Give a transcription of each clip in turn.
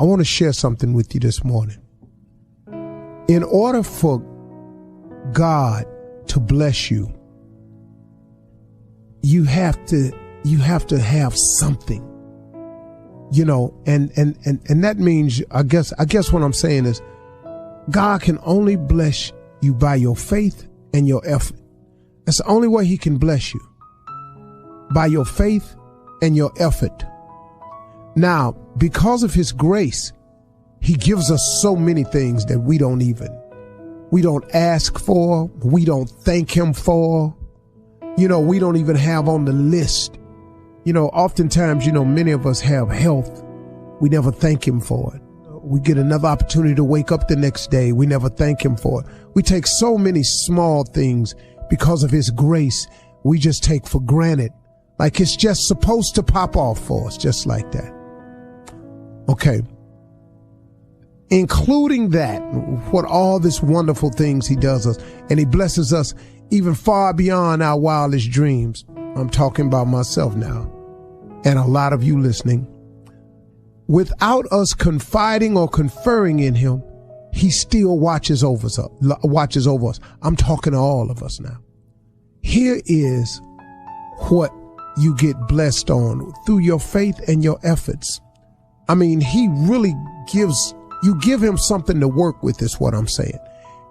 I want to share something with you this morning. In order for God to bless you, you have to have something, and that means, I guess what I'm saying is God can only bless you by your faith and your effort. That's the only way he can bless you, by your faith and your effort. Now, because of his grace, he gives us so many things that we don't ask for, we don't thank him for, we don't even have on the list. Oftentimes, many of us have health. We never thank him for it. We get another opportunity to wake up the next day. We never thank him for it. We take so many small things because of his grace. We just take for granted, like it's just supposed to pop off for us, just like that. Okay. Including that, what all this wonderful things he does us, and he blesses us even far beyond our wildest dreams. I'm talking about myself now, and a lot of you listening. Without us confiding or conferring in him, he still watches over us. I'm talking to all of us now. Here is what you get blessed on through your faith and your efforts. I mean, he really you give him something to work with, is what I'm saying.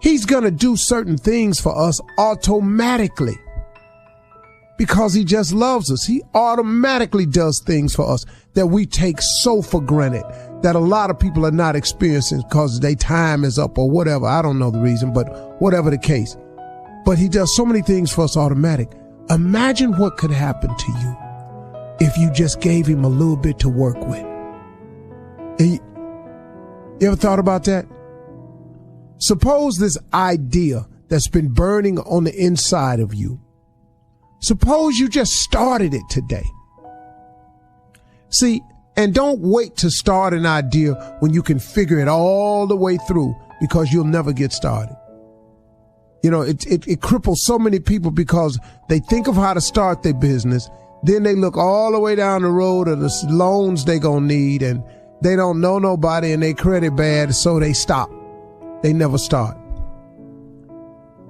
He's going to do certain things for us automatically because he just loves us. He automatically does things for us that we take so for granted, that a lot of people are not experiencing because their time is up or whatever. I don't know the reason, but whatever the case. But he does so many things for us automatic. Imagine what could happen to you if you just gave him a little bit to work with. You ever thought about that? Suppose this idea that's been burning on the inside of you, suppose you just started it today. See, and don't wait to start an idea when you can figure it all the way through, because you'll never get started. It cripples so many people because they think of how to start their business. Then they look all the way down the road of the loans they gonna need, and they don't know nobody and they credit bad, so they stop. They never start.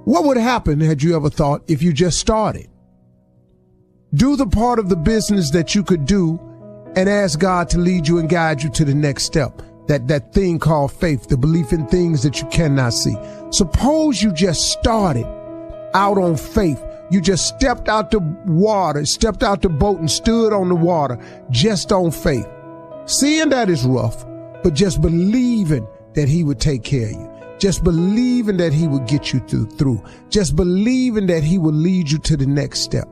What would happen, had you ever thought, if you just started? Do the part of the business that you could do and ask God to lead you and guide you to the next step. That thing called faith, the belief in things that you cannot see. Suppose you just started out on faith. You just stepped out the water, stepped out the boat and stood on the water just on faith. Seeing that is rough, but just believing that he would take care of you. Just believing that he would get you through. Just believing that he will lead you to the next step.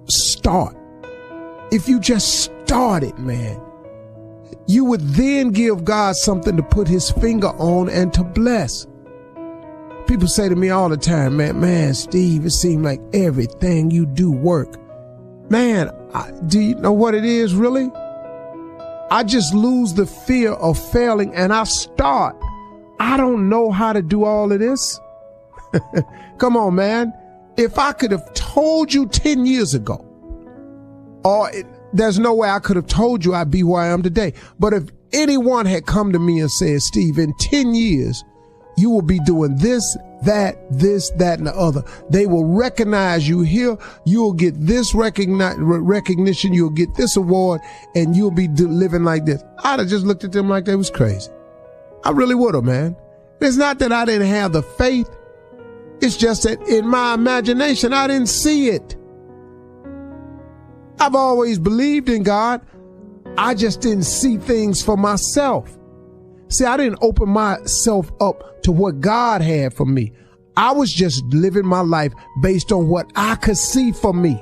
Start. If you just started, man, you would then give God something to put his finger on and to bless. People say to me all the time, man, Steve, it seems like everything you do work. Man, do you know what it is really? I just lose the fear of failing and I start. I don't know how to do all of this. Come on, man. If I could have told you 10 years ago, there's no way I could have told you I'd be where I am today. But if anyone had come to me and said, Steve, in 10 years, you will be doing this, that, and the other. They will recognize you here. You'll get this recognition. You'll get this award, and you'll be living like this. I'd have just looked at them like they was crazy. I really would have, man. It's not that I didn't have the faith. It's just that in my imagination, I didn't see it. I've always believed in God. I just didn't see things for myself. See, I didn't open myself up to what God had for me. I was just living my life based on what I could see for me.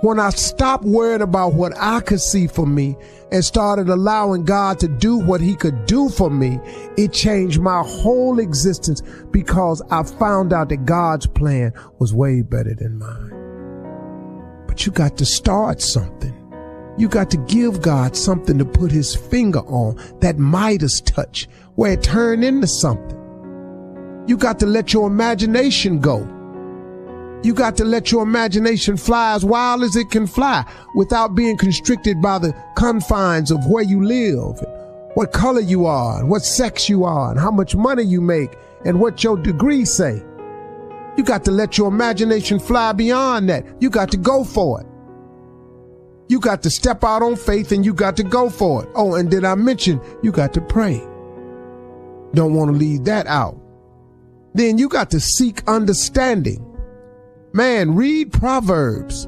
When I stopped worrying about what I could see for me and started allowing God to do what he could do for me, it changed my whole existence, because I found out that God's plan was way better than mine. But you got to start something. You got to give God something to put his finger on, that Midas touch, where it turned into something. You got to let your imagination go. You got to let your imagination fly as wild as it can fly without being constricted by the confines of where you live, and what color you are, and what sex you are, and how much money you make, and what your degrees say. You got to let your imagination fly beyond that. You got to go for it. You got to step out on faith, and you got to go for it. Oh, and did I mention you got to pray? Don't want to leave that out. Then you got to seek understanding. Man, read Proverbs.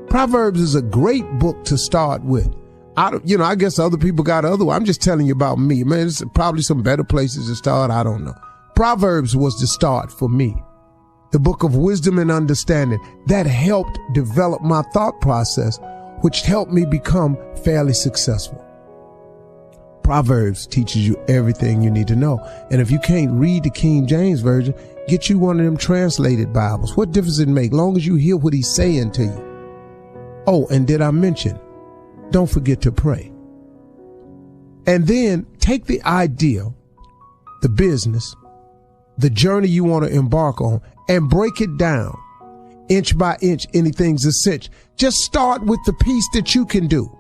Proverbs is a great book to start with. I guess other people got other. I'm just telling you about me. Man, there's probably some better places to start. I don't know. Proverbs was the start for me. The book of wisdom and understanding that helped develop my thought process, which helped me become fairly successful. Proverbs teaches you everything you need to know. And if you can't read the King James Version, get you one of them translated Bibles. What difference does it make? Long as you hear what he's saying to you. Oh, and did I mention, don't forget to pray. And then take the idea, the business, the journey you want to embark on, and break it down inch by inch. Anything's a cinch. Just start with the piece that you can do.